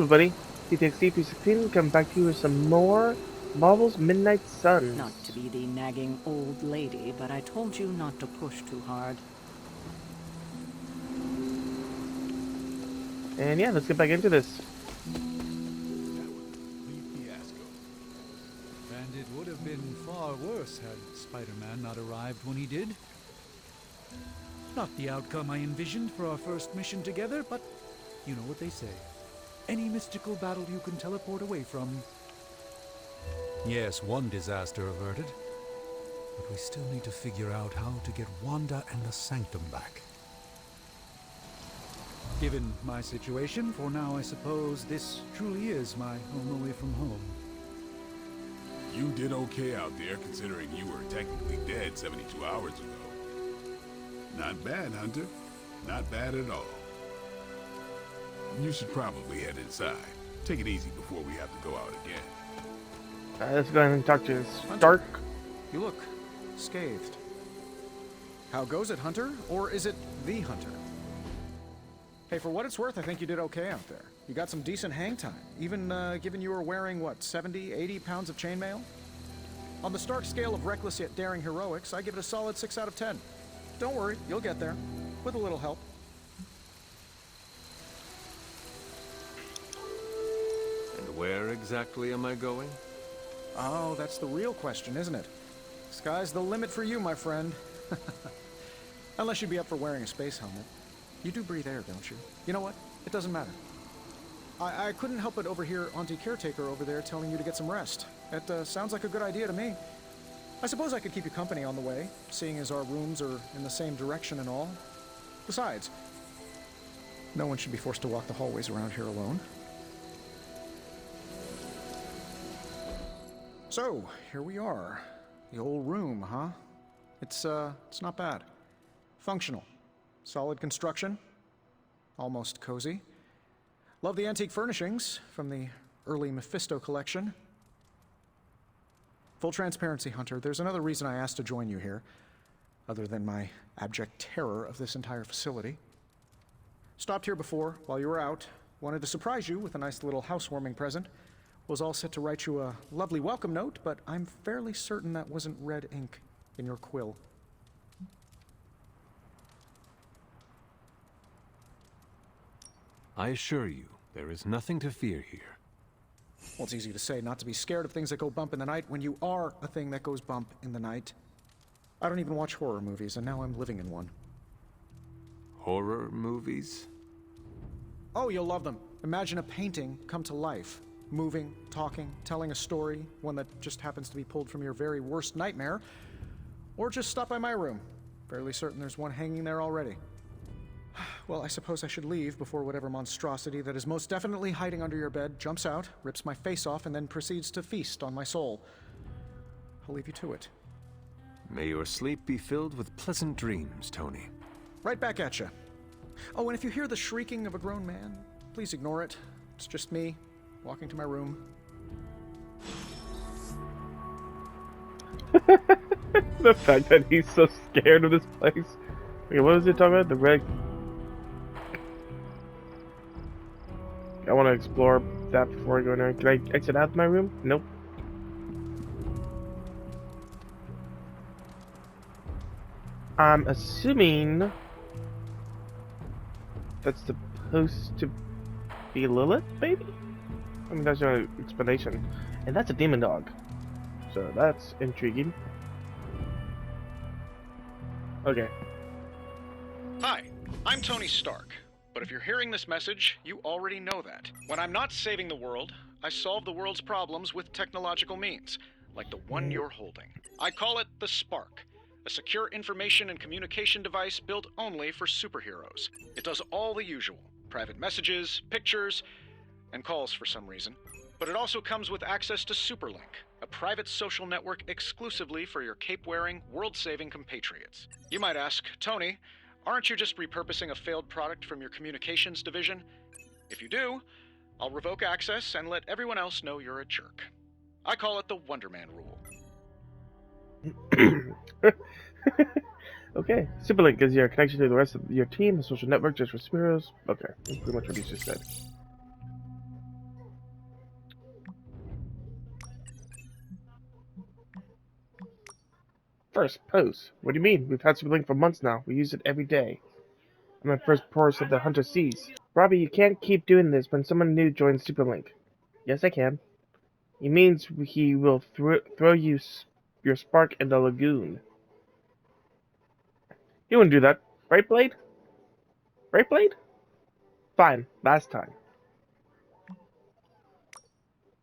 everybody, TTXD316 come back to you with some more Marvel's Midnight Suns. Not to be the nagging old lady, but I told you not to push too hard. And yeah, let's get back into this. That was a complete fiasco. And it would have been far worse had Spider-Man not arrived when he did. Not the outcome I envisioned for our first mission together, but you know what they say. Any mystical battle you can teleport away from. Yes, one disaster averted. But we still need to figure out how to get Wanda and the Sanctum back. Given my situation, for now I suppose this truly is my home away from home. You did okay out there, considering you were technically dead 72 hours ago. Not bad, Hunter. Not bad at all. You should probably head inside. Take it easy before we have to go out again. Let's go ahead and talk to Stark. You look scathed. How goes it, Hunter? Or is it the Hunter? Hey, for what it's worth, I think you did okay out there. You got some decent hang time, even given you were wearing, what, 70, 80 pounds of chainmail? On the Stark scale of reckless yet daring heroics, I give it a solid 6 out of 10. Don't worry, you'll get there. With a little help. And where exactly am I going? Oh, that's the real question, isn't it? Sky's the limit for you, my friend. Unless you'd be up for wearing a space helmet. You do breathe air, don't you? You know what? It doesn't matter. I couldn't help but overhear Auntie Caretaker over there telling you to get some rest. It sounds like a good idea to me. I suppose I could keep you company on the way, seeing as our rooms are in the same direction and all. Besides, no one should be forced to walk the hallways around here alone. So, here we are. The old room, huh? It's not bad. Functional. Solid construction. Almost cozy. Love the antique furnishings from the early Mephisto collection. Full transparency, Hunter, there's another reason I asked to join you here, other than my abject terror of this entire facility. Stopped here before, while you were out. Wanted to surprise you with a nice little housewarming present. Was all set to write you a lovely welcome note, but I'm fairly certain that wasn't red ink in your quill. I assure you, there is nothing to fear here. Well, it's easy to say not to be scared of things that go bump in the night when you are a thing that goes bump in the night. I don't even watch horror movies, and now I'm living in one. Horror movies? Oh, you'll love them. Imagine a painting come to life. Moving, talking, telling a story, one that just happens to be pulled from your very worst nightmare. Or just stop by my room. Fairly certain there's one hanging there already. Well, I suppose I should leave before whatever monstrosity that is most definitely hiding under your bed jumps out, rips my face off, and then proceeds to feast on my soul. I'll leave you to it. May your sleep be filled with pleasant dreams, Tony. Right back at you. Oh, and if you hear the shrieking of a grown man, please ignore it. It's just me, walking to my room. The fact that he's so scared of this place. Okay, what was it talking about? The red... I want to explore that before I go in there. Can I exit out of my room? Nope. I'm assuming that's supposed to be Lilith, maybe? I mean, that's your explanation. And that's a demon dog. So that's intriguing. Okay. Hi, I'm Tony Stark. But if you're hearing this message, you already know that. When I'm not saving the world, I solve the world's problems with technological means, like the one you're holding. I call it the Spark, a secure information and communication device built only for superheroes. It does all the usual, private messages, pictures, and calls for some reason. But it also comes with access to Superlink, a private social network exclusively for your cape-wearing, world-saving compatriots. You might ask, Tony, aren't you just repurposing a failed product from your communications division? If you do, I'll revoke access and let everyone else know you're a jerk. I call it the Wonder Man rule. Okay. Superlink is your connection to the rest of your team, a social network just for superheroes. Okay, that's pretty much what he just said. First post? What do you mean? We've had Superlink for months now. We use it every day. I'm my first post that the Hunter sees. Robbie, you can't keep doing this when someone new joins Superlink. Yes, I can. He means he will throw you your spark in the lagoon. You wouldn't do that, right, Blade? Right, Blade? Fine, last time.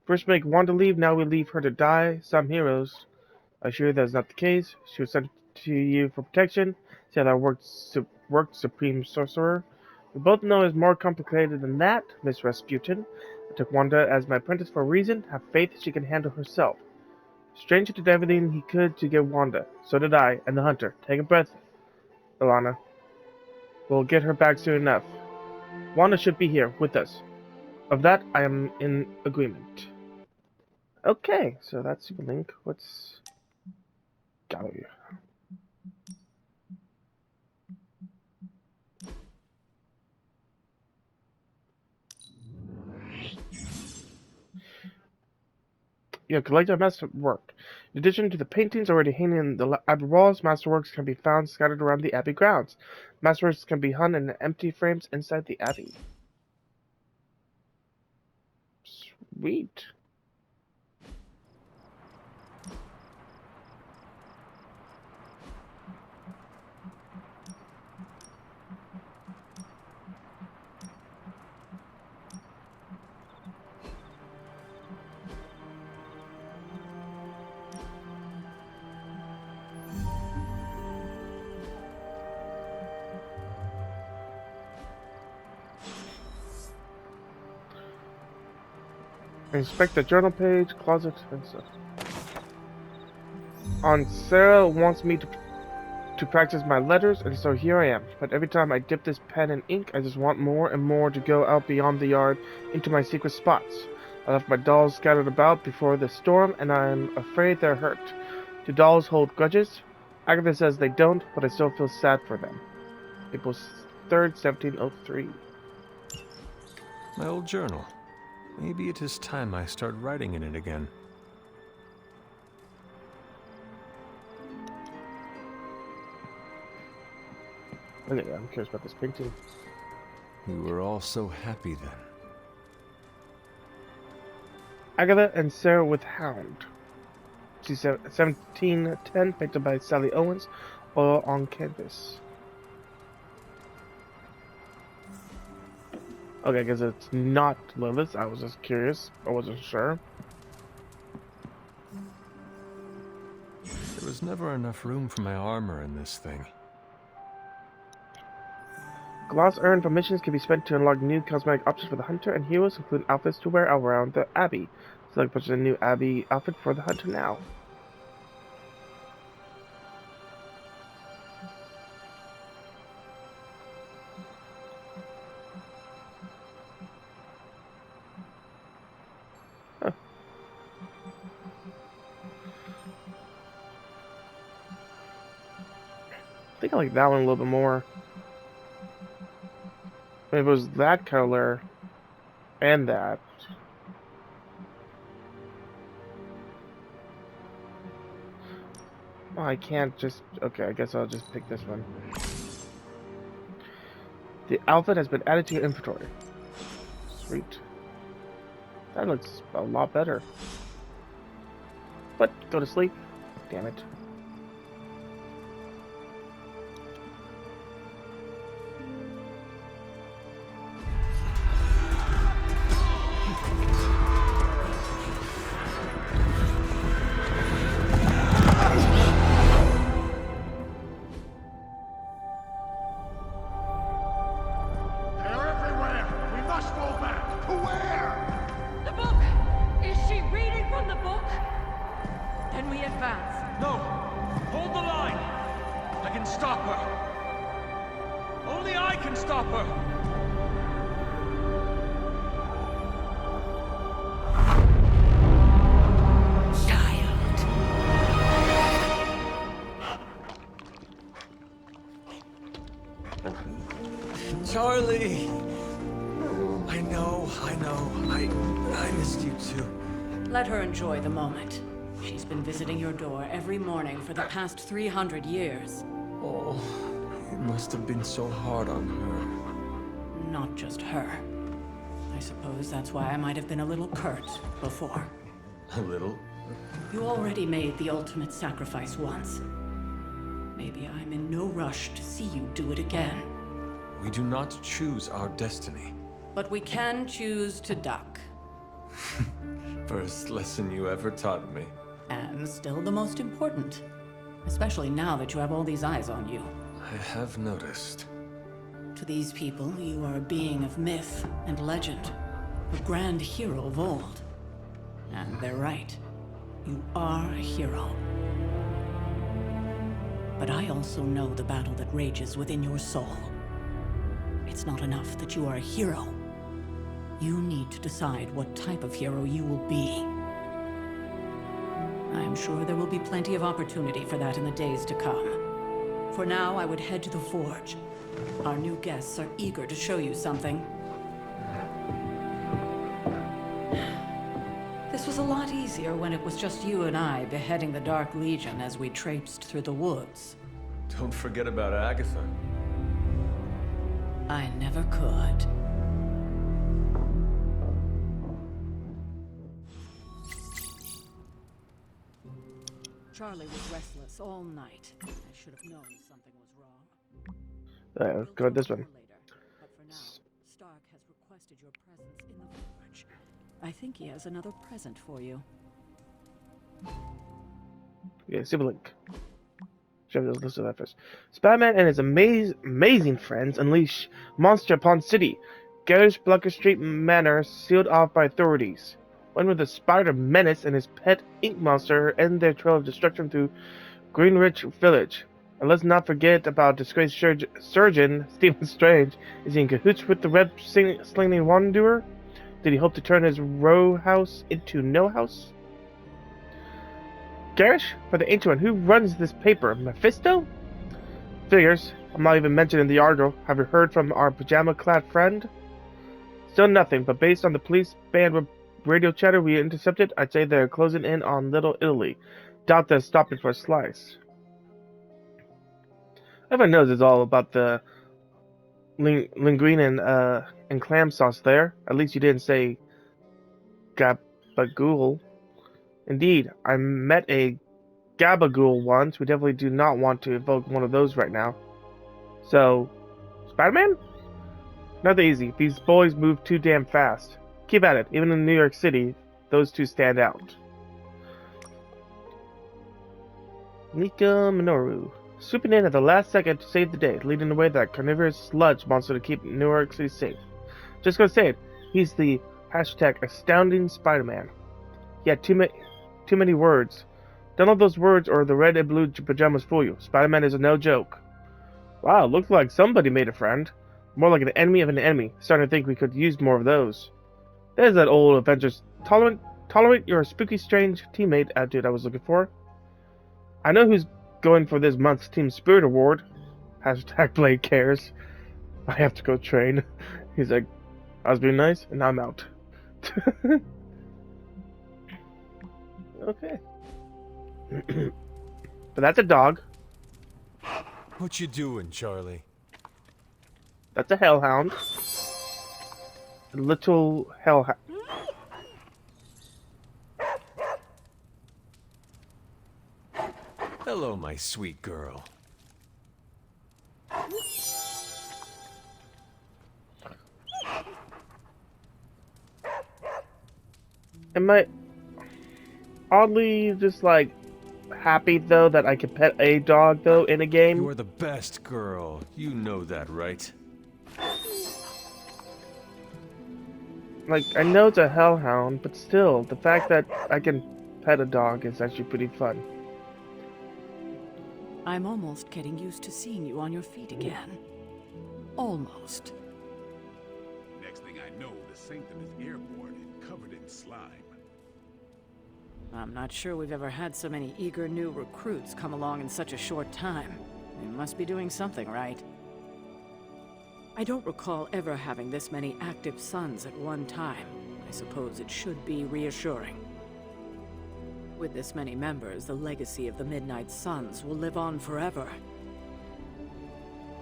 First make Wanda leave, now we leave her to die. Some heroes. I assure you that is not the case. She was sent to you for protection. See how that worked, Supreme Sorcerer. We both know it's more complicated than that, Miss Rasputin. I took Wanda as my apprentice for a reason. Have faith she can handle herself. Stranger did everything he could to get Wanda. So did I, and the Hunter. Take a breath, Ilana. We'll get her back soon enough. Wanda should be here, with us. Of that, I am in agreement. Okay, so that's Superlink. What's... gallery? Yeah, collect our masterwork. In addition to the paintings already hanging in the Abbey walls, masterworks can be found scattered around the Abbey grounds. Masterworks can be hung in empty frames inside the Abbey. Sweet. Inspect the journal page, closet, and stuff. Sarah wants me to practice my letters, and so here I am. But every time I dip this pen in ink, I just want more and more to go out beyond the yard into my secret spots. I left my dolls scattered about before the storm, and I'm afraid they're hurt. Do dolls hold grudges? Agatha says they don't, but I still feel sad for them. April 3rd, 1703. My old journal. Maybe it is time I start writing in it again. Okay, I'm curious about this painting. We were all so happy then. Agatha and Sarah with Hound. She's 1710, painted by Sally Owens, oil on canvas. Okay, I guess it's not Lilith. I was just curious. I wasn't sure. There was never enough room for my armor in this thing. Gloss earned from missions can be spent to unlock new cosmetic options for the Hunter and heroes, including outfits to wear around the Abbey. Select purchase a new Abbey outfit for the Hunter now. I think I like that one a little bit more. If it was that color and that. Oh, I can't just... Okay, I guess I'll just pick this one. The outfit has been added to your inventory. Sweet. That looks a lot better. But, go to sleep. Damn it. Charlie! I know. I missed you too. Let her enjoy the moment. She's been visiting your door every morning for the past 300 years. Oh, it must have been so hard on her. Not just her. I suppose that's why I might have been a little curt before. A little? You already made the ultimate sacrifice once. Maybe I'm in no rush to see you do it again. We do not choose our destiny. But we can choose to duck. First lesson you ever taught me. And still the most important. Especially now that you have all these eyes on you. I have noticed. To these people, you are a being of myth and legend. A grand hero of old. And they're right. You are a hero. But I also know the battle that rages within your soul. It's not enough that you are a hero. You need to decide what type of hero you will be. I'm sure there will be plenty of opportunity for that in the days to come. For now, I would head to the Forge. Our new guests are eager to show you something. This was a lot easier when it was just you and I beheading the Dark Legion as we traipsed through the woods. Don't forget about Agatha. I never could. Charlie was restless all night. I should have known something was wrong. Let's go with this one. But for now, Stark has requested your presence in the Forge. I think he has another present for you. Yeah, Super Link. Show me listen to that first. Spider-Man and his amazing friends unleash monster upon city. Garish Blucker Street Manor sealed off by authorities. When will the Spider Menace and his pet Ink Monster end their trail of destruction through Greenwich Village? And let's not forget about disgraced surgeon Stephen Strange. Is he in cahoots with the web-slinging wrongdoer? Did he hope to turn his row house into no house? Garish, for the Ancient One, who runs this paper? Mephisto? Figures. I'm not even mentioned in the article. Have you heard from our pajama-clad friend? Still nothing, but based on the police band radio chatter we intercepted, I'd say they're closing in on Little Italy. Doubt they're stopping for a slice. Everyone knows it's all about the linguine and clam sauce there. At least you didn't say gabagool. Indeed, I met a gabagool once. We definitely do not want to evoke one of those right now. So, Spider-Man? Nothing easy. These boys move too damn fast. Keep at it. Even in New York City, those two stand out. Nika Minoru. Swooping in at the last second to save the day, leading away that carnivorous sludge monster to keep New York City safe. Just gonna say it. He's the hashtag astounding Spider-Man. He had too many words. Don't let those words or the red and blue pajamas fool you. Spider-Man is no joke. Wow, looks like somebody made a friend. More like an enemy of an enemy. Starting to think we could use more of those. There's that old Avengers tolerate your spooky strange teammate attitude I was looking for. I know who's going for this month's Team Spirit Award. Hashtag Blade cares. I have to go train. He's like, I was being nice, and I'm out. Okay. But that's a dog. What you doing, Charlie? That's a hellhound. A little hellhound. Hello, my sweet girl. Am I oddly just like happy though that I can pet a dog though in a game? You are the best girl. You know that, right? Like, I know it's a hellhound, but still, the fact that I can pet a dog is actually pretty fun. I'm almost getting used to seeing you on your feet again. Almost. Next thing I know, the Sanctum is airborne and covered in slime. I'm not sure we've ever had so many eager new recruits come along in such a short time. We must be doing something right. I don't recall ever having this many active suns at one time. I suppose it should be reassuring. With this many members, the legacy of the Midnight Suns will live on forever.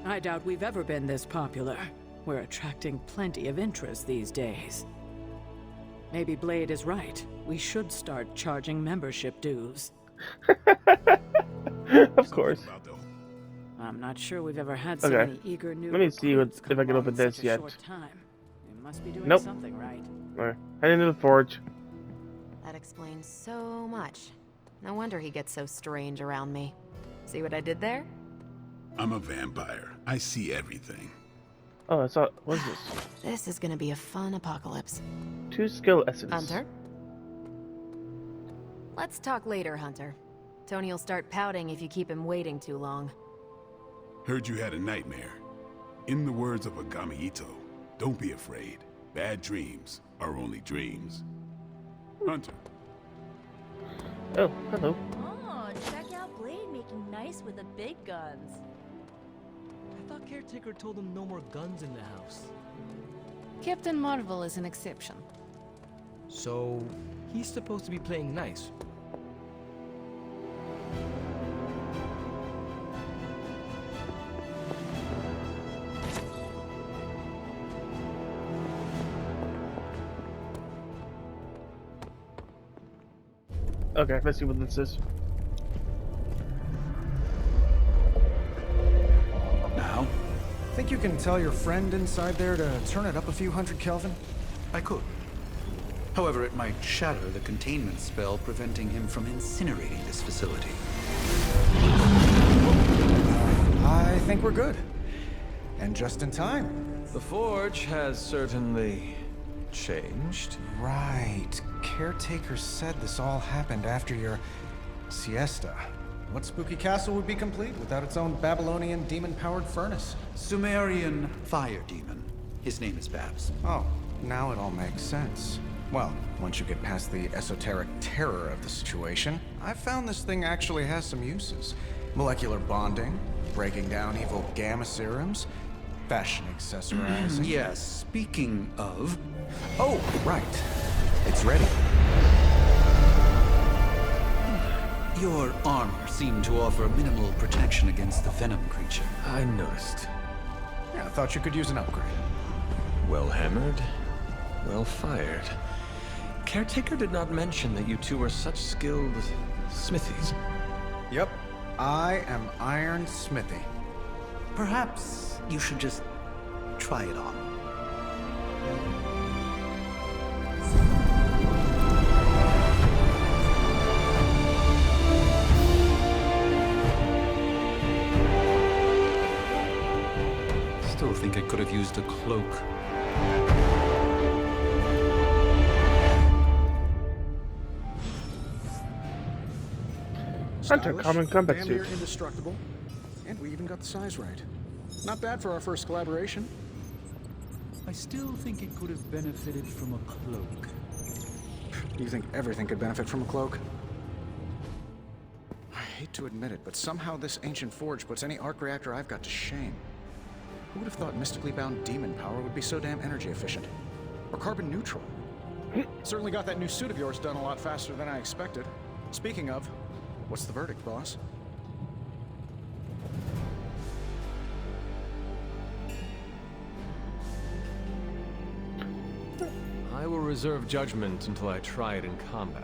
I doubt we've ever been this popular. We're attracting plenty of interest these days. Maybe Blade is right. We should start charging membership dues. Of course. About the I'm not sure we've ever had so Okay. many eager new Let me see what- recruits if I come can along open in such this a yet. short time. We must be doing Nope. something right. Alright, head into the forge. That explains so much. No wonder he gets so strange around me. See what I did there? I'm a vampire. I see everything. Oh, I saw. What is this? This is gonna be a fun apocalypse. 2 skill essence. Hunter? Let's talk later, Hunter. Tony will start pouting if you keep him waiting too long. Heard you had a nightmare. In the words of Agami Ito, don't be afraid. Bad dreams are only dreams. Hunter, Oh, hello. Oh, check out Blade making nice with the big guns. I thought Caretaker told them no more guns in the house. Captain Marvel is an exception. So, he's supposed to be playing nice. Okay, let's see what this is. Now? Think you can tell your friend inside there to turn it up a few hundred Kelvin? I could. However, it might shatter the containment spell preventing him from incinerating this facility. I think we're good. And just in time. The forge has certainly changed. Right. Caretaker said this all happened after your siesta. What spooky castle would be complete without its own Babylonian demon-powered furnace? Sumerian fire demon. His name is Babs. Oh, now it all makes sense. Well, once you get past the esoteric terror of the situation, I've found this thing actually has some uses. Molecular bonding, breaking down evil gamma serums, fashion accessorizing. Yes, speaking of... Oh, right. It's ready. Your armor seemed to offer minimal protection against the venom creature. I noticed. Yeah, I thought you could use an upgrade. Well hammered, well fired. Caretaker did not mention that you two were such skilled smithies. Yep. I am Iron Smithy. Perhaps you should just try it on. Still think I could have used a cloak. Hunter, Stylish, common combat damn suit. near indestructible. And we even got the size right. Not bad for our first collaboration. I still think it could have benefited from a cloak. Do you think everything could benefit from a cloak? I hate to admit it, but somehow this ancient forge puts any arc reactor I've got to shame. Who would have thought mystically bound demon power would be so damn energy efficient? Or carbon neutral? Certainly got that new suit of yours done a lot faster than I expected. Speaking of, what's the verdict, boss? I will reserve judgment until I try it in combat.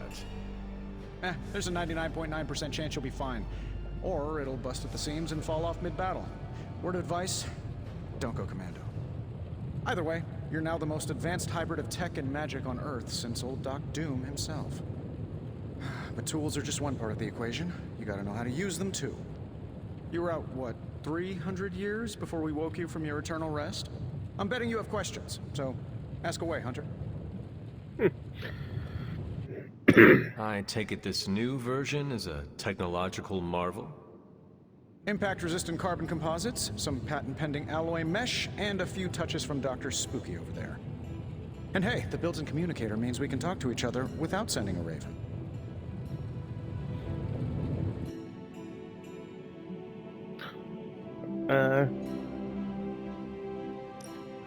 There's a 99.9% chance you'll be fine. Or it'll bust at the seams and fall off mid-battle. Word of advice, don't go commando. Either way, you're now the most advanced hybrid of tech and magic on Earth since old Doc Doom himself. But tools are just one part of the equation. You gotta know how to use them too. You were out, what, 300 years before we woke you from your eternal rest? I'm betting you have questions, so ask away, Hunter. I take it this new version is a technological marvel? Impact-resistant carbon composites, some patent-pending alloy mesh, and a few touches from Dr. Spooky over there. And hey, the built-in communicator means we can talk to each other without sending a raven.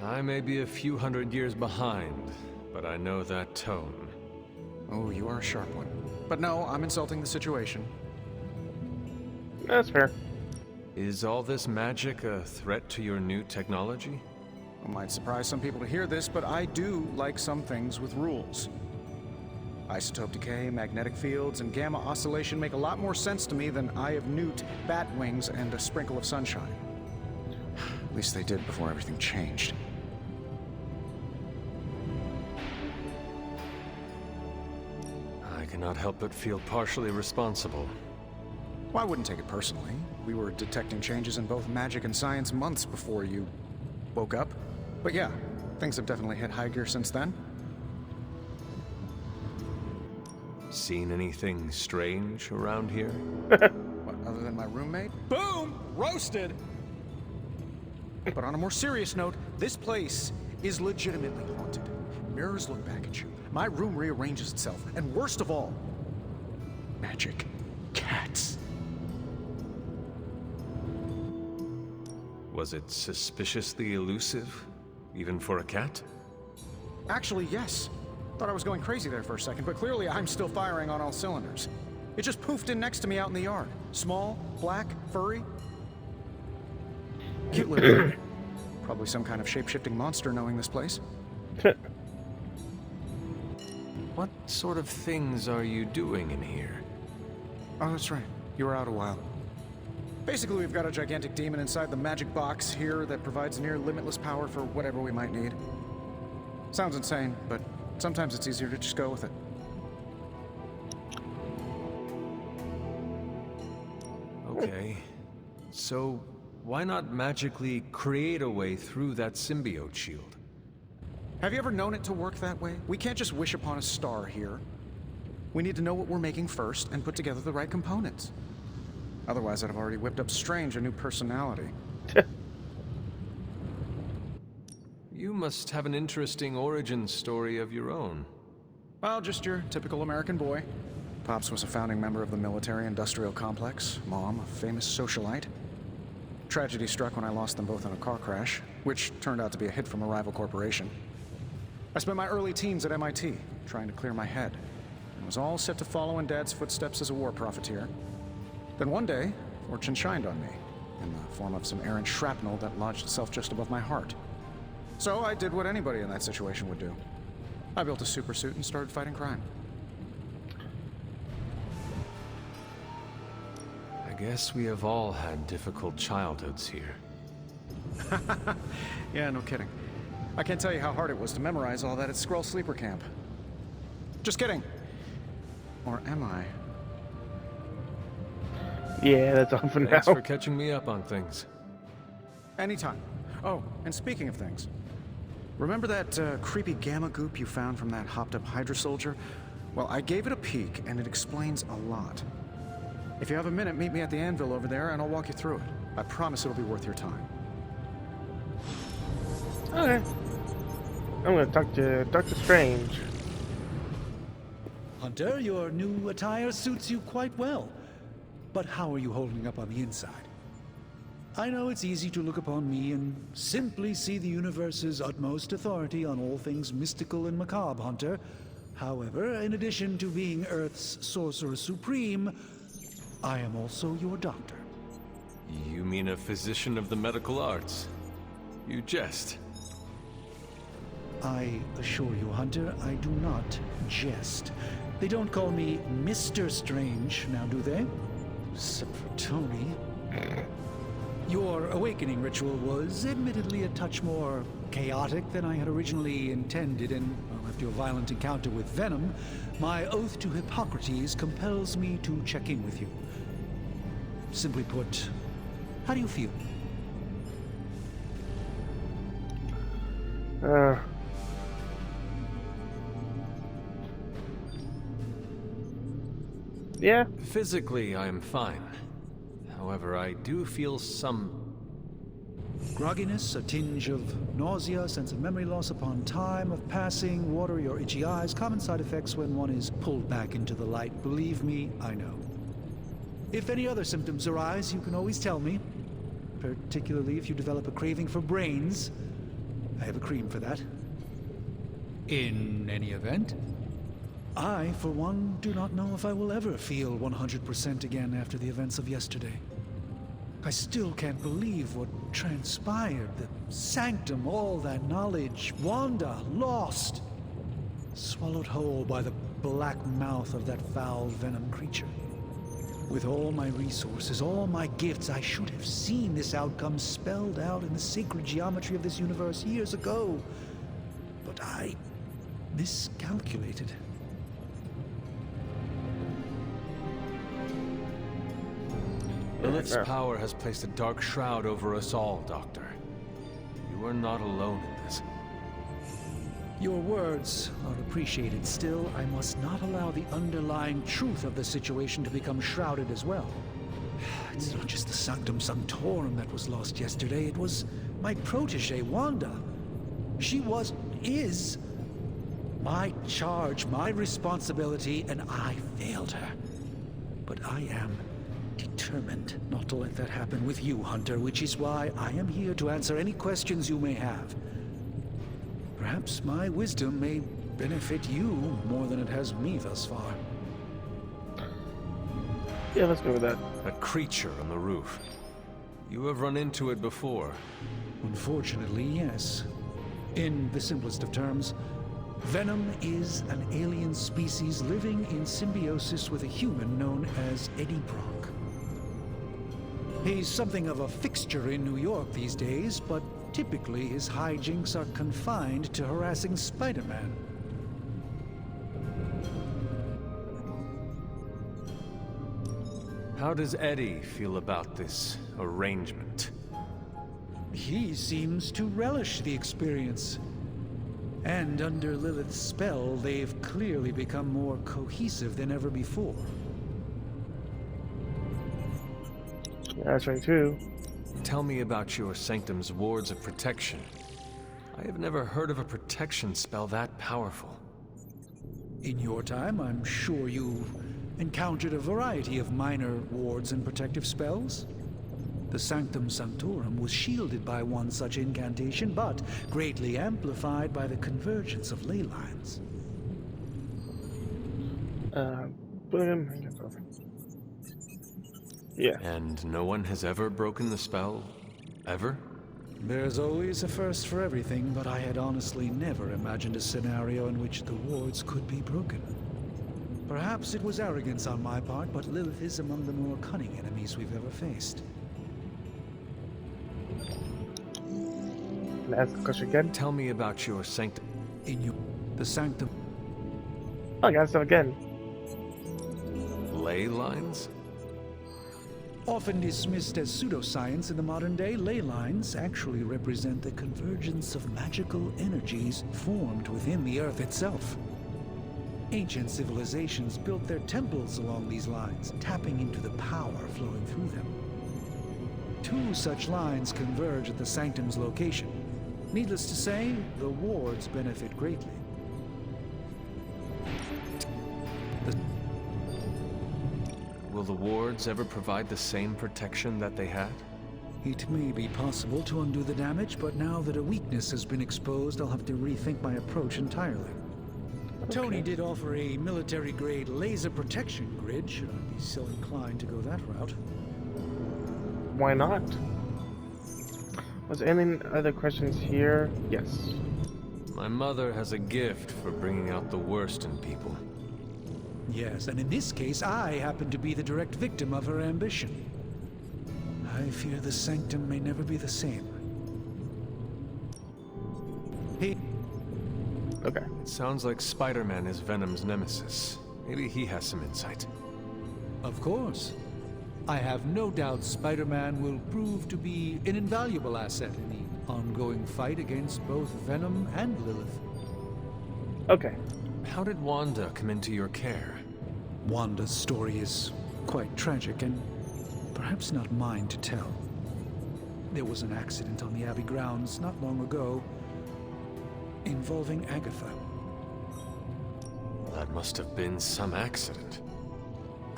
I may be a few hundred years behind, but I know that tone. Oh, you are a sharp one. But no, I'm insulting the situation. That's fair. Is all this magic a threat to your new technology? It might surprise some people to hear this, but I do like some things with rules. Isotope decay, magnetic fields, and gamma oscillation make a lot more sense to me than Eye of Newt, bat wings, and a sprinkle of sunshine. At least they did before everything changed. I cannot help but feel partially responsible. Well, I wouldn't take it personally. We were detecting changes in both magic and science months before you woke up. But yeah, things have definitely hit high gear since then. Seen anything strange around here? What, other than my roommate? Boom! Roasted! But on a more serious note, this place is legitimately haunted. Mirrors look back at you. My room rearranges itself. And worst of all, magic cats. Was it suspiciously elusive, even for a cat? Actually, yes. Thought I was going crazy there for a second, but clearly I'm still firing on all cylinders. It just poofed in next to me out in the yard. Small, black, furry. Cute little thing. Probably some kind of shape-shifting monster knowing this place. What sort of things are you doing in here? Oh, that's right. You were out a while. Basically, we've got a gigantic demon inside the magic box here that provides near limitless power for whatever we might need. Sounds insane, but sometimes it's easier to just go with it. Okay. So, why not magically create a way through that symbiote shield? Have you ever known it to work that way? We can't just wish upon a star here. We need to know what we're making first and put together the right components. Otherwise, I'd have already whipped up Strange a new personality. You must have an interesting origin story of your own. Well, just your typical American boy. Pops was a founding member of the military-industrial complex. Mom, a famous socialite. Tragedy struck when I lost them both in a car crash, which turned out to be a hit from a rival corporation. I spent my early teens at MIT, trying to clear my head, and was all set to follow in Dad's footsteps as a war profiteer. Then one day, fortune shined on me, in the form of some errant shrapnel that lodged itself just above my heart. So I did what anybody in that situation would do. I built a supersuit and started fighting crime. I guess we have all had difficult childhoods here. Yeah, no kidding. I can't tell you how hard it was to memorize all that at Skrull Sleeper Camp. Just kidding. Or am I? Yeah, that's all for now. Thanks for catching me up on things. Anytime. Oh, and speaking of things, remember that creepy gamma goop you found from that hopped-up Hydra soldier? Well, I gave it a peek, and it explains a lot. If you have a minute, meet me at the anvil over there, and I'll walk you through it. I promise it'll be worth your time. Okay. I'm gonna talk to Dr. Strange. Hunter, your new attire suits you quite well. But how are you holding up on the inside? I know it's easy to look upon me and simply see the universe's utmost authority on all things mystical and macabre, Hunter. However, in addition to being Earth's Sorcerer Supreme, I am also your doctor. You mean a physician of the medical arts? You jest. I assure you, Hunter, I do not jest. They don't call me Mr. Strange, now do they? Except for Tony. Your awakening ritual was admittedly a touch more chaotic than I had originally intended, and well, after your violent encounter with Venom, my oath to Hippocrates compels me to check in with you. Simply put, how do you feel? Yeah? Physically, I am fine. However, I do feel some grogginess, a tinge of nausea, sense of memory loss upon time of passing, watery or itchy eyes, common side effects when one is pulled back into the light. Believe me, I know. If any other symptoms arise, you can always tell me. Particularly if you develop a craving for brains. I have a cream for that. In any event, I, for one, do not know if I will ever feel 100% again after the events of yesterday. I still can't believe what transpired. The Sanctum, all that knowledge, Wanda, lost. Swallowed whole by the black mouth of that foul venom creature. With all my resources, all my gifts, I should have seen this outcome spelled out in the sacred geometry of this universe years ago. But I miscalculated. Lilith's power has placed a dark shroud over us all, Doctor. You are not alone in this. Your words are appreciated. Still, I must not allow the underlying truth of the situation to become shrouded as well. It's not just the Sanctum Sanctorum that was lost yesterday. It was my protege, Wanda. She is my charge, my responsibility, and I failed her. But I am determined not to let that happen with you, Hunter, which is why I am here to answer any questions you may have. Perhaps my wisdom may benefit you more than it has me thus far. Yeah, let's go with that. A creature on the roof. You have run into it before. Unfortunately, yes. In the simplest of terms, Venom is an alien species living in symbiosis with a human known as Eddie Brock. He's something of a fixture in New York these days, but typically his hijinks are confined to harassing Spider-Man. How does Eddie feel about this arrangement? He seems to relish the experience. And under Lilith's spell, they've clearly become more cohesive than ever before. That's right, too. Tell me about your Sanctum's wards of protection. I have never heard of a protection spell that powerful. In your time, I'm sure you've encountered a variety of minor wards and protective spells. The Sanctum Sanctorum was shielded by one such incantation, but greatly amplified by the convergence of ley lines. Yeah. And no one has ever broken the spell? Ever? There's always a first for everything, but I had honestly never imagined a scenario in which the wards could be broken. Perhaps it was arrogance on my part, but Lilith is among the more cunning enemies we've ever faced. Can I ask the question again? Tell me about your Sanctum. The Sanctum. Oh, I got stuff again. Ley lines? Often dismissed as pseudoscience in the modern day, ley lines actually represent the convergence of magical energies formed within the Earth itself. Ancient civilizations built their temples along these lines, tapping into the power flowing through them. 2 such lines converge at the Sanctum's location. Needless to say, the wards benefit greatly. Will the wards ever provide the same protection that they had? It may be possible to undo the damage, but now that a weakness has been exposed, I'll have to rethink my approach entirely. Okay. Tony did offer a military-grade laser protection grid, should I be so inclined to go that route. Why not? Was there any other questions here? Yes. My mother has a gift for bringing out the worst in people. Yes, and in this case, I happen to be the direct victim of her ambition. I fear the Sanctum may never be the same. Okay. It sounds like Spider-Man is Venom's nemesis. Maybe he has some insight. Of course. I have no doubt Spider-Man will prove to be an invaluable asset in the ongoing fight against both Venom and Lilith. Okay. How did Wanda come into your care? Wanda's story is quite tragic and perhaps not mine to tell. There was an accident on the Abbey grounds not long ago involving Agatha. That must have been some accident.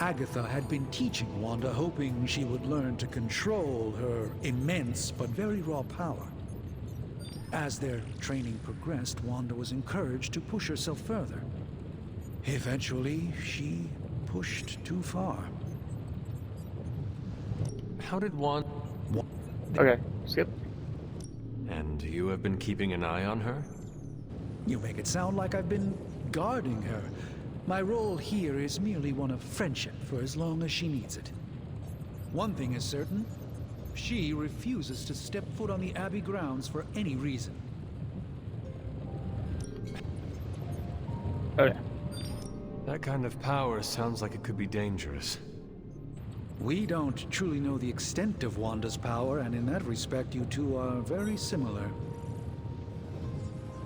Agatha had been teaching Wanda, hoping she would learn to control her immense but very raw power. As their training progressed, Wanda was encouraged to push herself further. Eventually, she pushed too far. How did Wanda... Okay, skip. And you have been keeping an eye on her? You make it sound like I've been guarding her. My role here is merely one of friendship for as long as she needs it. One thing is certain. She refuses to step foot on the Abbey grounds for any reason. Okay. That kind of power sounds like it could be dangerous. We don't truly know the extent of Wanda's power, and in that respect, you two are very similar.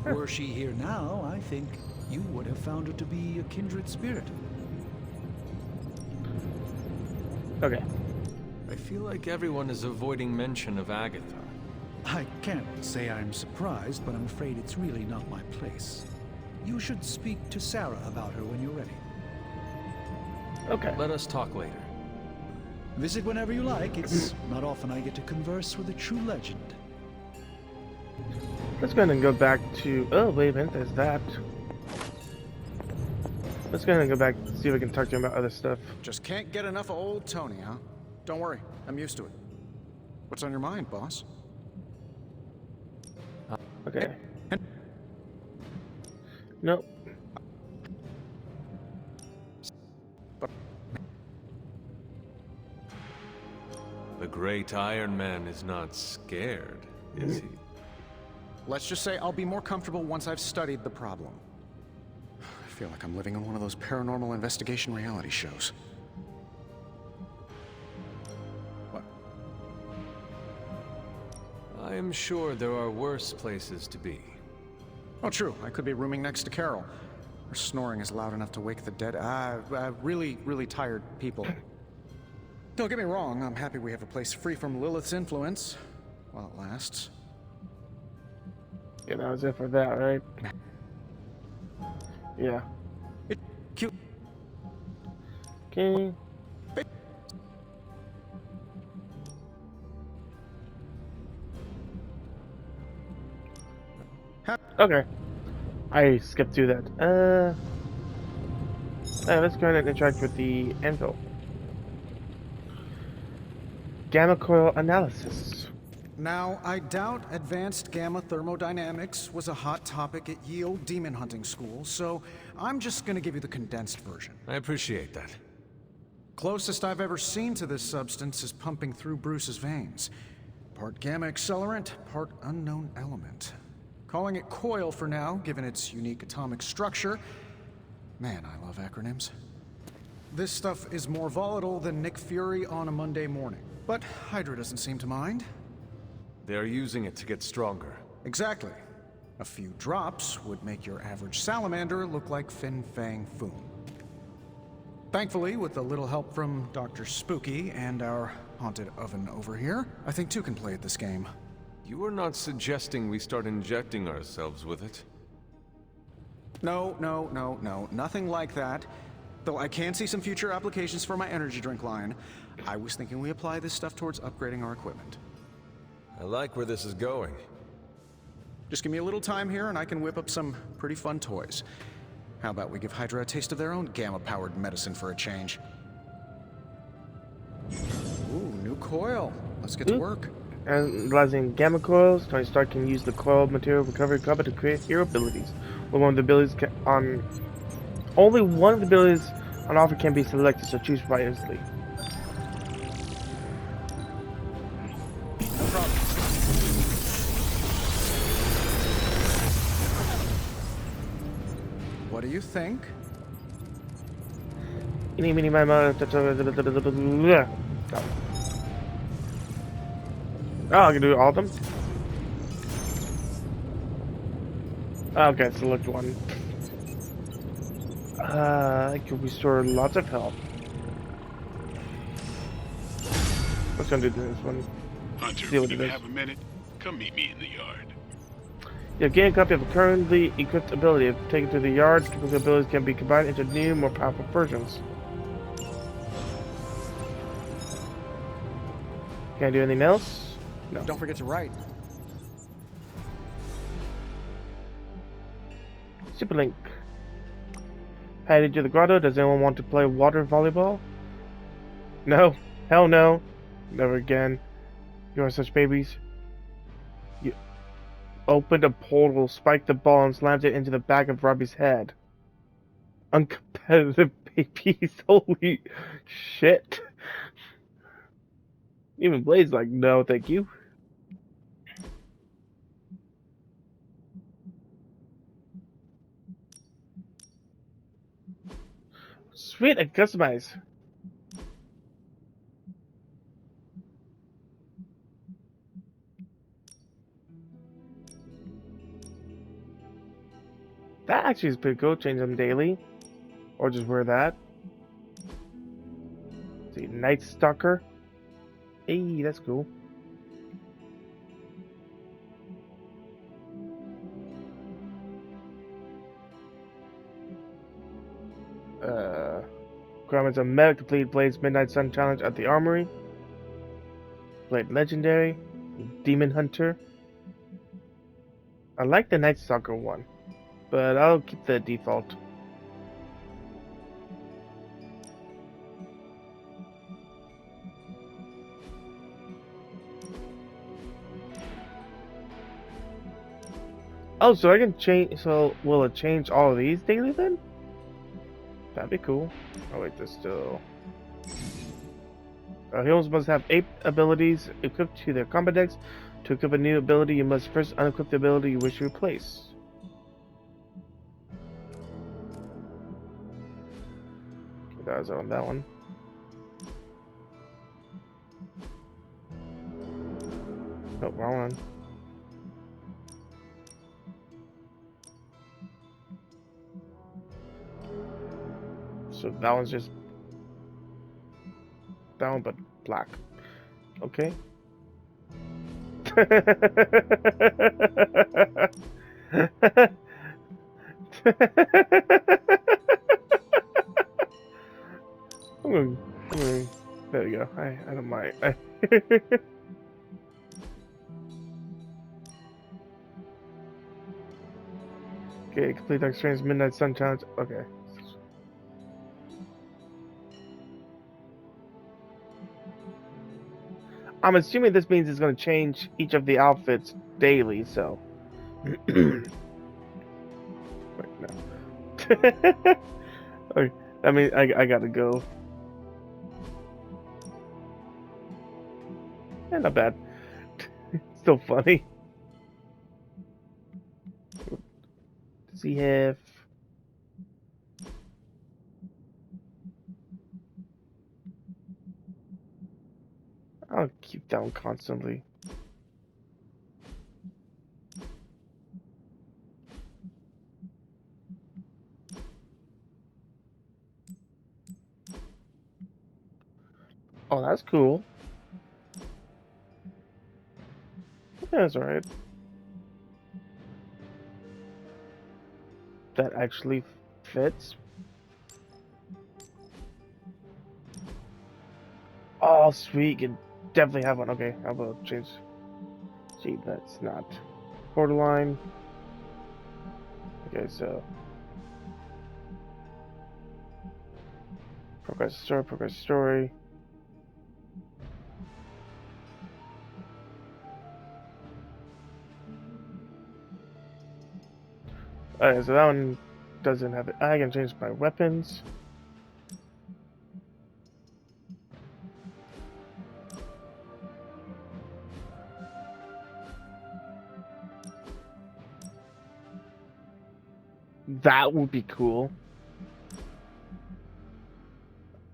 Were she here now, I think you would have found her to be a kindred spirit. Okay. I feel like everyone is avoiding mention of Agatha. I can't say I'm surprised, but I'm afraid it's really not my place. You should speak to Sarah about her when you're ready. Okay. Let us talk later. Visit whenever you like. It's not often I get to converse with a true legend. Let's go ahead and go back to... Oh, wait a minute, there's that. Let's go ahead and go back and see if we can talk to him about other stuff. Just can't get enough of old Tony, huh? Don't worry, I'm used to it. What's on your mind, boss? Okay. Nope. The great Iron Man is not scared, is he? Let's just say I'll be more comfortable once I've studied the problem. I feel like I'm living in one of those paranormal investigation reality shows. What? I am sure there are worse places to be. Oh, true. I could be rooming next to Carol. Her snoring is loud enough to wake the dead. Really, really tired people. Don't get me wrong, I'm happy we have a place free from Lilith's influence. While it lasts. Yeah, that was it for that, right? Yeah. Cute. Okay. Okay. I skipped through that. Let's go ahead and interact with the anvil. Gamma coil analysis. Now, I doubt advanced gamma thermodynamics was a hot topic at Ye Olde Demon Hunting School, so I'm just gonna give you the condensed version. I appreciate that. Closest I've ever seen to this substance is pumping through Bruce's veins. Part gamma accelerant, part unknown element. Calling it coil for now, given its unique atomic structure. Man, I love acronyms. This stuff is more volatile than Nick Fury on a Monday morning. But Hydra doesn't seem to mind. They're using it to get stronger. Exactly. A few drops would make your average salamander look like Fin Fang Foom. Thankfully, with a little help from Dr. Spooky and our haunted oven over here, I think two can play at this game. You are not suggesting we start injecting ourselves with it? No, nothing like that. Though I can see some future applications for my energy drink line. I was thinking we apply this stuff towards upgrading our equipment. I like where this is going. Just give me a little time here and I can whip up some pretty fun toys. How about we give Hydra a taste of their own gamma-powered medicine for a change? Ooh, new coil. Let's get to work. Analyzing gamma coils, Tony Stark can use the coil material recovery cupboard to create hero abilities. Only one of the abilities on offer can be selected, so choose wisely. No problem. What do you think? Eeny, meeny, miny, moe. Oh, I can do all of them? Okay, select one. I can restore lots of health. Let's go do this one. Hunter, See what if it you is. have a minute, come meet me in the yard. You gain a copy of a currently equipped ability. If taken to the yard, the abilities can be combined into new, more powerful versions. Can I do anything else? No. Don't forget to write. Superlink. Headed to the grotto. Does anyone want to play water volleyball? No. Hell no. Never again. You are such babies. You opened a portal, spiked the ball, and slammed it into the back of Robbie's head. Uncompetitive babies. Holy shit. Even Blade's like, no, thank you. Sweet, and customize. That actually is pretty cool. Change them daily. Or just wear that. See, Night Stalker. Hey, that's cool. Requirements of Meta. Complete Blade's Midnight Sun Challenge at the Armory. Blade Legendary. Demon Hunter. I like the Night Stalker one, but I'll keep the default. Oh, so I can change. So will it change all of these daily then? That'd be cool. Oh wait, there's still. Heroes must have 8 abilities equipped to their combat decks. To equip a new ability, you must first unequip the ability you wish to replace. Okay, that was on that one. Oh, wrong one. So that one's just that one, but black. Okay. There we go. I don't mind. Okay, complete Dark Strange Midnight Sun Challenge. Okay. I'm assuming this means it's going to change each of the outfits daily, so. Wait, no. Okay, I mean, I gotta go. Yeah, not bad. Still funny. Does he have... I'll keep that one constantly. Oh, that's cool. Yeah, that's alright. That actually fits. Oh, sweet. You can definitely have one. Okay, how about change? See, that's not borderline. Okay, so progress story. Alright, so that one doesn't have it. I can change my weapons. That would be cool.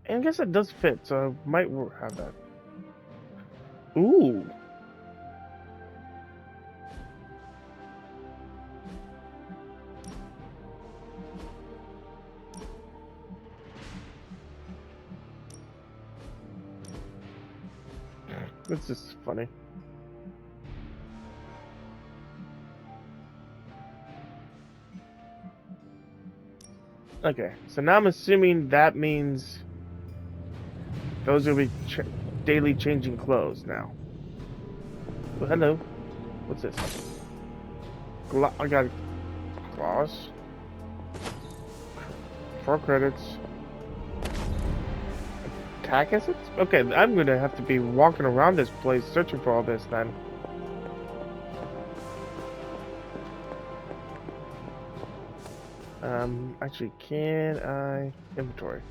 And I guess it does fit, so I might have that. Ooh. It's just funny. Okay, so now I'm assuming that means those will be daily changing clothes now. Oh, hello. What's this? I got glass. 4 credits. Attack assets? Okay, I'm gonna have to be walking around this place searching for all this then. Actually, can I inventory?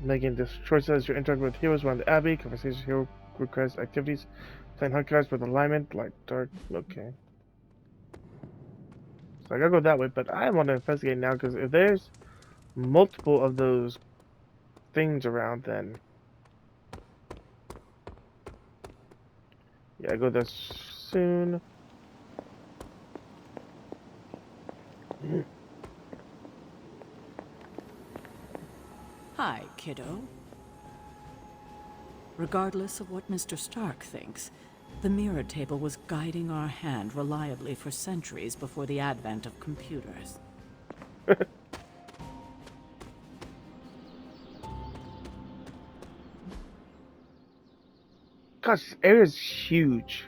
Making this choice as you interact with heroes around the Abbey, conversations, hero request activities, playing hunt cards with alignment, light, dark, okay. So I gotta go that way, but I want to investigate now, because if there's multiple of those things around, then yeah, I go there soon. Hi, kiddo. Regardless of what Mr. Stark thinks, the mirror table was guiding our hand reliably for centuries before the advent of computers. Gosh, this area is huge.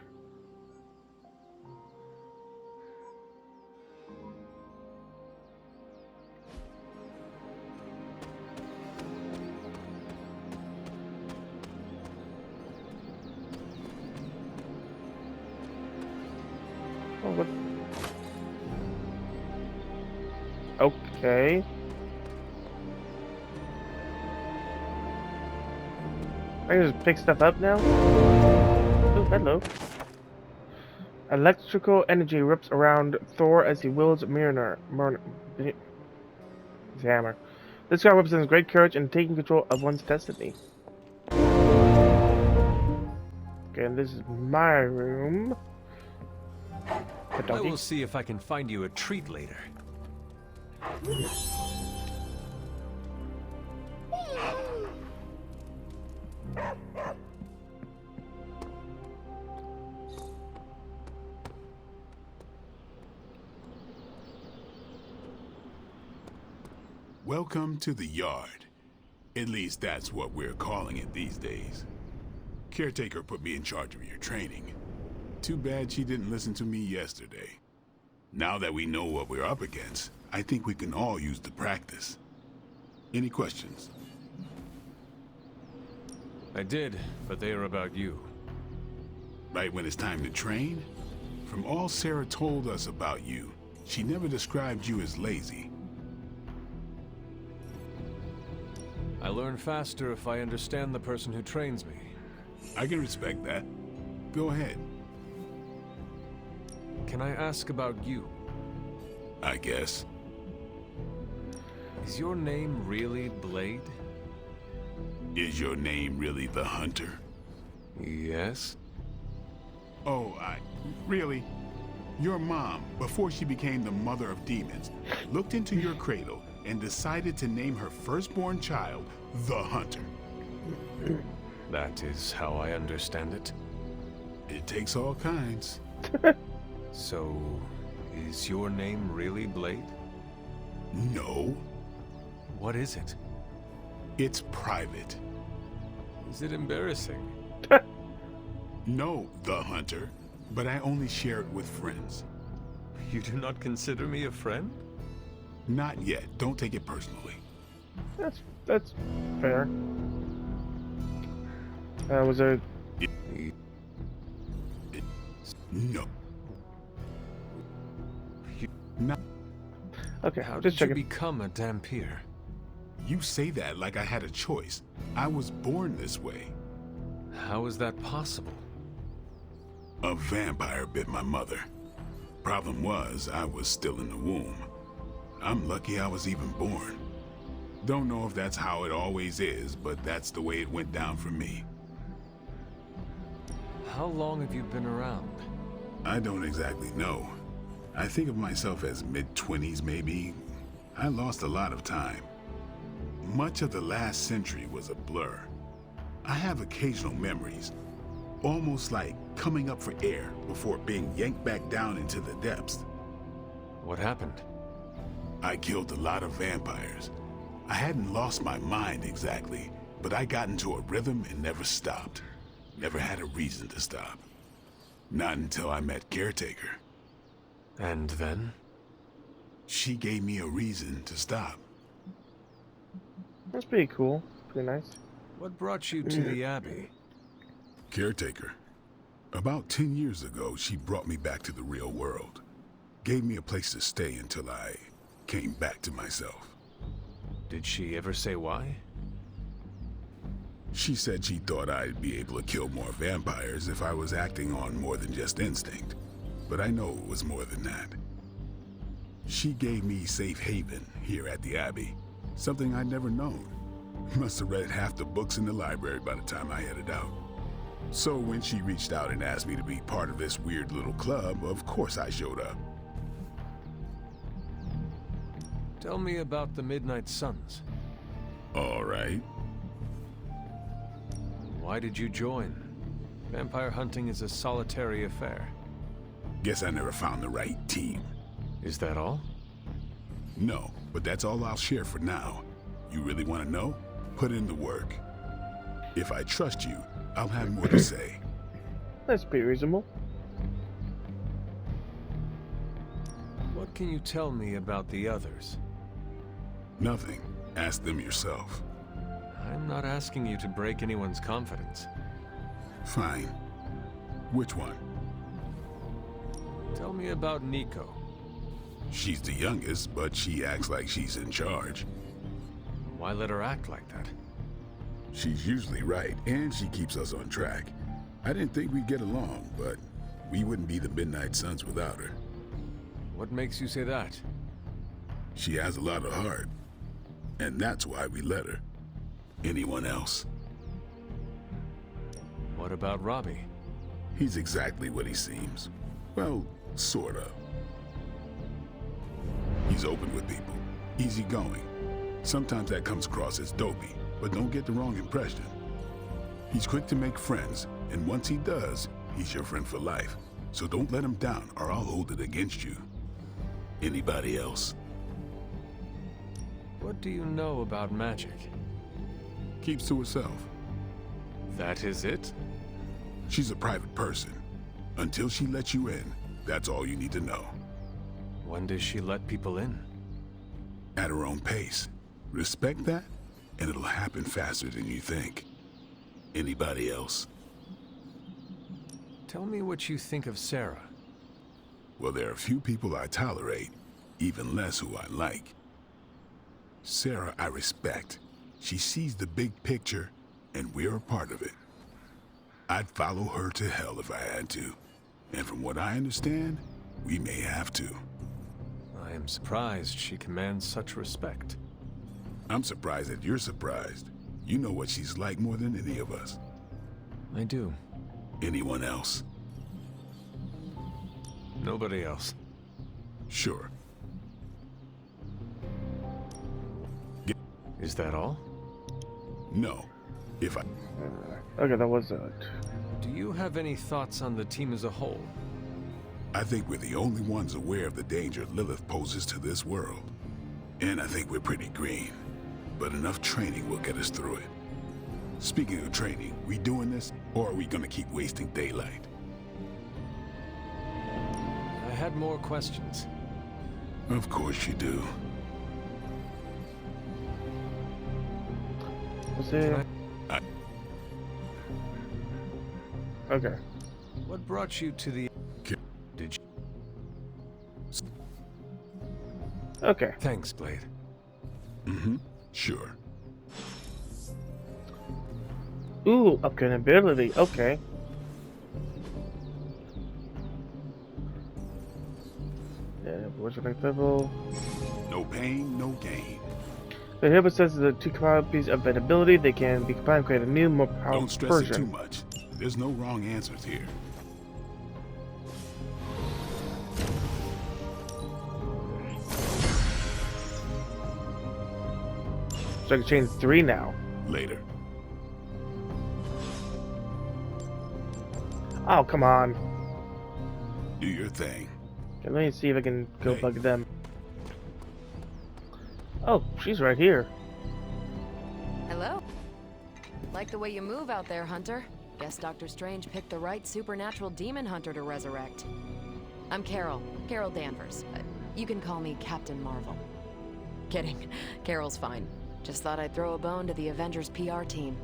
Oh, what? Okay. I can just pick stuff up now? Oh, hello. Electrical energy erupts around Thor as he wields his hammer. This guy represents great courage in taking control of one's destiny. Okay, and this is my room. I will see if I can find you a treat later. Welcome to the yard. At least that's what we're calling it these days. Caretaker put me in charge of your training. Too bad she didn't listen to me yesterday. Now that we know what we're up against, I think we can all use the practice. Any questions? I did, but they are about you. Right when it's time to train? From all Sarah told us about you, she never described you as lazy. I learn faster if I understand the person who trains me. I can respect that. Go ahead. Can I ask about you? I guess. Is your name really Blade? Is your name really the Hunter? Yes. Oh, really? Your mom, before she became the mother of demons, looked into your cradle and decided to name her firstborn child the Hunter. That is how I understand it. It takes all kinds. So, is your name really Blade? No. What is it? It's private. Is it embarrassing? No, the Hunter, but I only share it with friends. You do not consider me a friend? Not yet. Don't take it personally. That's fair. Was there... No. Not... Okay, How just did checking. you become a Dhampir? You say that like I had a choice. I was born this way. How is that possible? A vampire bit my mother. Problem was, I was still in the womb. I'm lucky I was even born. Don't know if that's how it always is, but that's the way it went down for me. How long have you been around? I don't exactly know. I think of myself as mid-20s, maybe. I lost a lot of time. Much of the last century was a blur. I have occasional memories, almost like coming up for air before being yanked back down into the depths. What happened? I killed a lot of vampires. I hadn't lost my mind exactly, But I got into a rhythm and never stopped. Never had a reason to stop. Not until I met Caretaker. And then? She gave me a reason to stop. That's pretty cool. Pretty nice. What brought you to the Abbey? Caretaker. About 10 years ago, she brought me back to the real world. Gave me a place to stay until I came back to myself. Did she ever say why? She said she thought I'd be able to kill more vampires if I was acting on more than just instinct. But I know it was more than that. She gave me safe haven here at the Abbey. Something I'd never known. Must have read half the books in the library by the time I headed out. So when she reached out and asked me to be part of this weird little club, of course I showed up. Tell me about the Midnight Suns. All right. Why did you join? Vampire hunting is a solitary affair. Guess I never found the right team. Is that all? No, but that's all I'll share for now. You really want to know? Put in the work. If I trust you, I'll have more to say. That's pretty reasonable. What can you tell me about the others? Nothing. Ask them yourself. I'm not asking you to break anyone's confidence. Fine. Which one? Tell me about Nico. She's the youngest, but she acts like she's in charge. Why let her act like that? She's usually right, and she keeps us on track. I didn't think we'd get along, but we wouldn't be the Midnight Suns without her. What makes you say that? She has a lot of heart, and that's why we let her. Anyone else? What about Robbie? He's exactly what he seems. Well, sort of. He's open with people, easygoing. Sometimes that comes across as dopey, but don't get the wrong impression. He's quick to make friends, and once he does, he's your friend for life. So don't let him down, or I'll hold it against you. Anybody else? What do you know about magic? Keeps to herself. That is it? She's a private person. Until she lets you in, that's all you need to know. When does she let people in? At her own pace. Respect that, and it'll happen faster than you think. Anybody else? Tell me what you think of Sarah. Well, there are few people I tolerate, even less who I like. Sarah I respect. She sees the big picture, and we're a part of it. I'd follow her to hell if I had to. And from what I understand, we may have to. I am surprised she commands such respect. I'm surprised that you're surprised. You know what she's like more than any of us. I do. Anyone else? Nobody else. Sure. Is that all? No. If I... Okay, that was it. Do you have any thoughts on the team as a whole? I think we're the only ones aware of the danger Lilith poses to this world. And I think we're pretty green. But enough training will get us through it. Speaking of training, we doing this, or are we gonna keep wasting daylight? I had more questions. Of course you do. Was it? Okay. What brought you to the... Did you... Okay. Thanks, Blade. Mm-hmm. Sure. Ooh, upgrade ability. Okay. Yeah, what's the next level? No pain, no gain. The Hero says the two copies of an ability, they can be combined to create a new, more powerful Don't stress version. it too much. There's no wrong answers here. So I can change 3 now. Later. Oh, come on. Do your thing. Okay, let me see if I can go Hey. bug them. Oh, she's right here. Hello? Like the way you move out there, Hunter. Guess Dr. Strange picked the right supernatural demon hunter to resurrect. I'm Carol Danvers. You can call me Captain Marvel. Kidding. Carol's fine. Just thought I'd throw a bone to the Avengers PR team.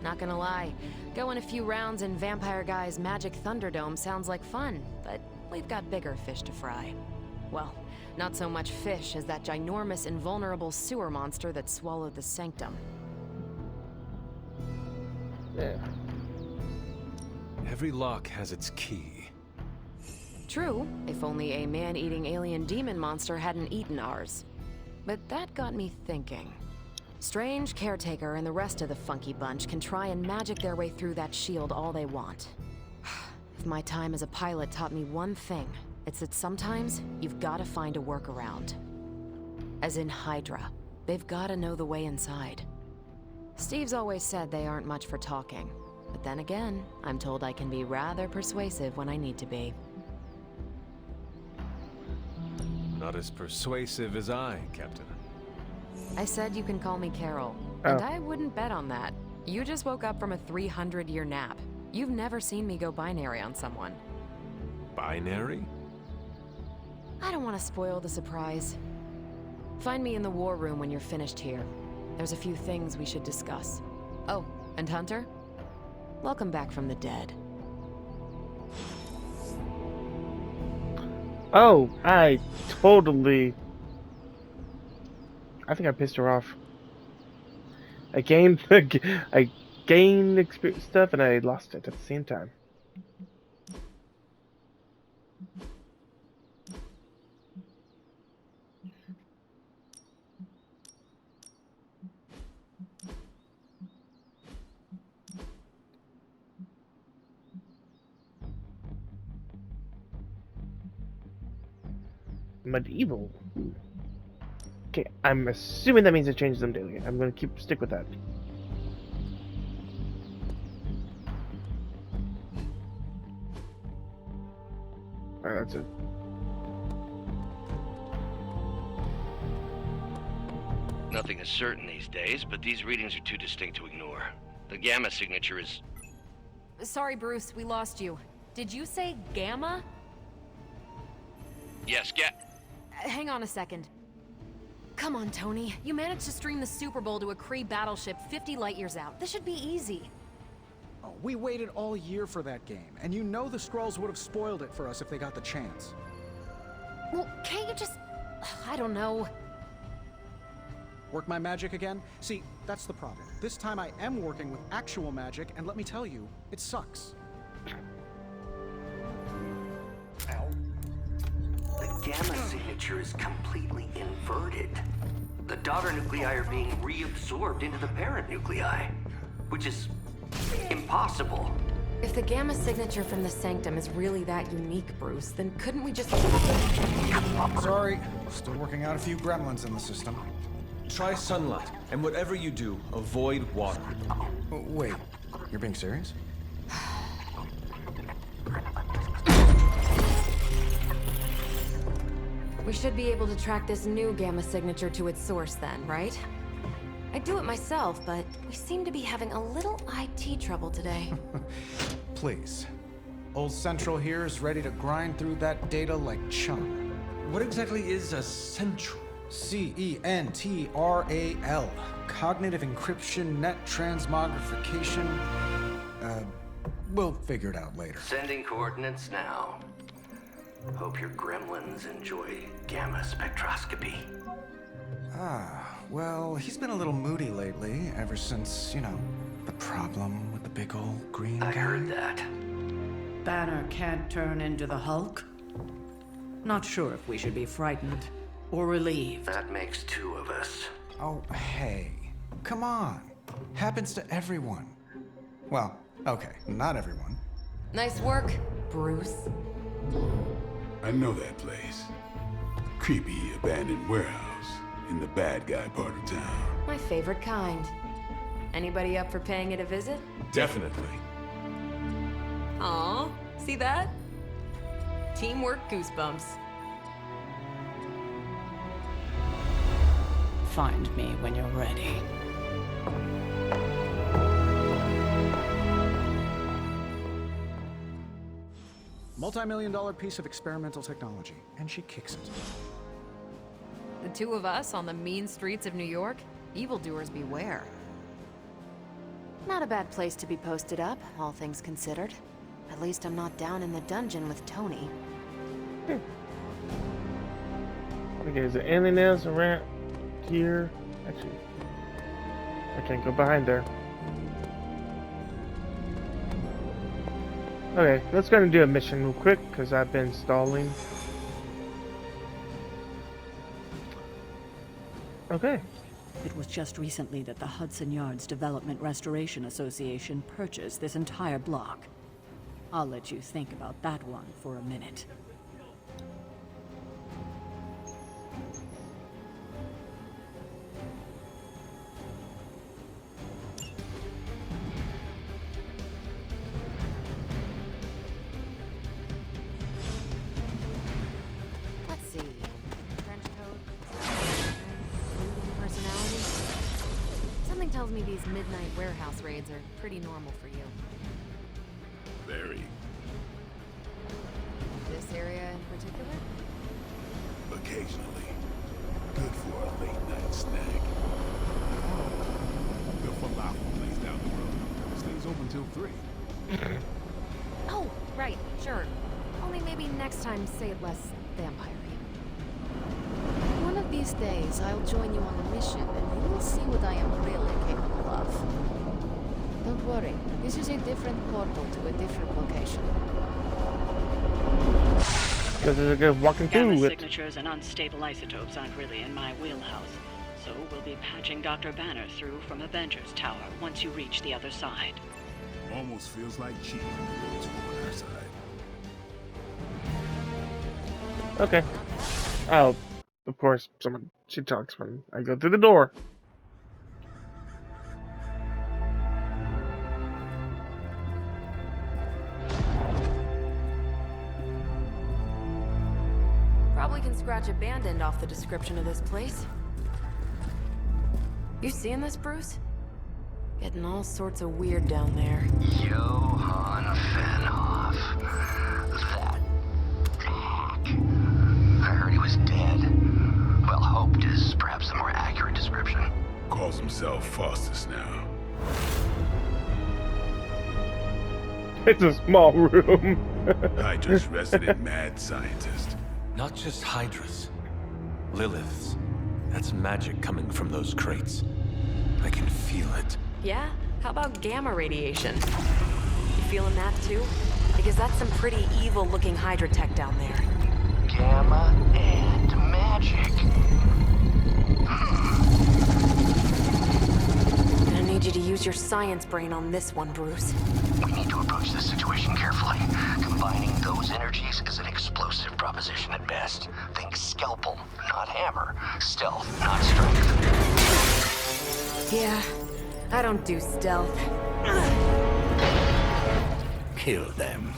Not gonna lie, going a few rounds in Vampire Guy's Magic Thunderdome sounds like fun, but we've got bigger fish to fry. Well, not so much fish as that ginormous invulnerable sewer monster that swallowed the Sanctum. Yeah. Every lock has its key. True, if only a man-eating alien demon monster hadn't eaten ours. But that got me thinking. Strange, Caretaker, and the rest of the funky bunch can try and magic their way through that shield all they want. If my time as a pilot taught me one thing, it's that sometimes you've gotta find a workaround. As in Hydra, they've gotta know the way inside. Steve's always said they aren't much for talking, but then again, I'm told I can be rather persuasive when I need to be. Not as persuasive as I, Captain. I said you can call me Carol, and I wouldn't bet on that. You just woke up from a 300-year nap. You've never seen me go binary on someone. Binary? I don't want to spoil the surprise. Find me in the war room when you're finished here. There's a few things we should discuss. Oh, and Hunter? Welcome back from the dead. Oh, I think I pissed her off. I gained experience stuff and I lost it at the same time. Medieval. Okay, I'm assuming that means it changes them daily. I'm gonna stick with that. Alright, that's it. Nothing is certain these days, but these readings are too distinct to ignore. The gamma signature is... Sorry, Bruce, we lost you. Did you say Gamma? Yes, Hang on a second. Come on, Tony. You managed to stream the Super Bowl to a Kree battleship 50 light years out. This should be easy. Oh, we waited all year for that game, and you know the Skrulls would have spoiled it for us if they got the chance. Well, can't you just... I don't know. Work my magic again? See, that's the problem. This time I am working with actual magic, and let me tell you, it sucks. Ow. The gamma signature is completely inverted. The daughter nuclei are being reabsorbed into the parent nuclei, which is impossible. If the gamma signature from the Sanctum is really that unique, Bruce, then couldn't we just... Sorry, still working out a few gremlins in the system. Try sunlight, and whatever you do, avoid water. Wait, you're being serious? We should be able to track this new gamma signature to its source then, right? I'd do it myself, but we seem to be having a little IT trouble today. Please. Old Central here is ready to grind through that data like chum. What exactly is a central? CENTRAL. Cognitive encryption, net transmogrification. We'll figure it out later. Sending coordinates now. Hope your gremlins enjoy gamma spectroscopy. Well, he's been a little moody lately, ever since, the problem with the big old green guy. I heard that. Banner can't turn into the Hulk? Not sure if we should be frightened or relieved. That makes two of us. Oh, hey. Come on. Happens to everyone. Well, okay, not everyone. Nice work, Bruce. I know that place. Creepy abandoned warehouse in the bad guy part of town. My favorite kind. Anybody up for paying it a visit? Definitely. Aw, see that? Teamwork goosebumps. Find me when you're ready. Multi-million-dollar piece of experimental technology, and she kicks it. The two of us on the mean streets of New York? Evildoers beware. Not a bad place to be posted up, all things considered. At least I'm not down in the dungeon with Tony. Okay, is it alien nails around here? Actually, I can't go behind there. Okay, let's go and do a mission real quick, because I've been stalling. Okay. It was just recently that the Hudson Yards Development Restoration Association purchased this entire block. I'll let you think about that one for a minute. Let's see. Trench coat, brooding personality. Something tells me these midnight warehouse raids are pretty normal for you. Very. This area in particular? Occasionally. Good for a late night snack. The falafel place down the road stays open till 3. Oh, right, sure. Only maybe next time say it less vampire-y. One of these days, I'll join you on a mission, and you will see what I am really capable of. Don't worry, this is a different portal to a different location. Because there's a good walking Gamma through it. signatures and unstable isotopes aren't really in my wheelhouse, so we'll be patching Dr. Banner through from Avengers Tower once you reach the other side. Almost feels like cheating to go to on our side. Okay. Oh, of course, she talks when I go through the door. Probably can scratch abandoned off the description of this place. You seeing this, Bruce? Getting all sorts of weird down there. Johann Fenhoff. That hack. I heard he was dead. Well, hoped is perhaps a more accurate description. Calls himself Faustus now. It's a small room. Hydra's resident mad scientist. Not just Hydras. Liliths. That's magic coming from those crates. I can feel it. Yeah? How about gamma radiation? You feeling that too? Because that's some pretty evil-looking Hydra tech down there. Gamma and magic. Gonna need you to use your science brain on this one, Bruce. We need to approach this situation carefully. Combining those energies is an explosive proposition at best. Think scalpel, not hammer. Stealth, not strength. Yeah, I don't do stealth. Kill them.